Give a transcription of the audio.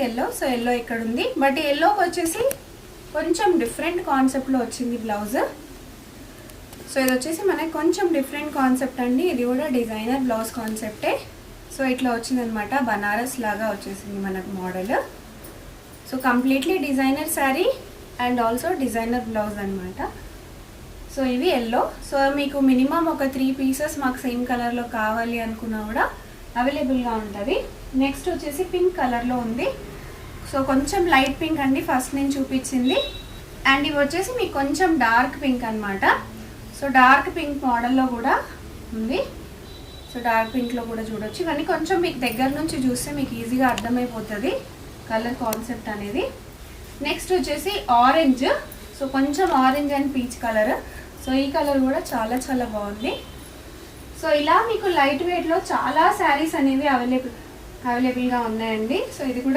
Yellow. So yellow ఇక్కడ ఉంది, but ఎల్లోకి వచ్చేసి కొంచెం డిఫరెంట్ కాన్సెప్ట్లో వచ్చింది బ్లౌజ్. సో ఇది వచ్చేసి మనకి కొంచెం డిఫరెంట్ కాన్సెప్ట్ అండి, ఇది కూడా డిజైనర్ బ్లౌజ్ కాన్సెప్టే. సో ఇట్లా వచ్చిందనమాట, బనారస్ లాగా వచ్చేసింది మనకు model. So completely designer sari and also designer blouse అనమాట. సో ఇవి ఎల్లో. సో మీకు మినిమం ఒక 3 పీసెస్ మాకు సేమ్ కలర్లో కావాలి అనుకున్నా కూడా అవైలబుల్గా ఉంటుంది. నెక్స్ట్ వచ్చేసి పింక్ కలర్లో ఉంది. సో కొంచెం లైట్ పింక్ అండి ఫస్ట్ నేను చూపించింది, అండ్ ఇవి వచ్చేసి మీకు కొంచెం డార్క్ పింక్ అనమాట. సో డార్క్ పింక్ మోడల్లో కూడా ఉంది. సో డార్క్ పింక్లో కూడా చూడొచ్చు. ఇవన్నీ కొంచెం మీకు దగ్గర నుంచి చూస్తే మీకు ఈజీగా అర్థమైపోతుంది కలర్ కాన్సెప్ట్ అనేది. నెక్స్ట్ వచ్చేసి ఆరెంజ్. సో కొంచెం orange and peach colour. So ఈ కలర్ కూడా చాలా చాలా బాగుంది. సో ఇలా మీకు లైట్ వెయిట్లో చాలా శారీస్ అనేవి అవైలబుల్గా ఉన్నాయండి. సో ఇది కూడా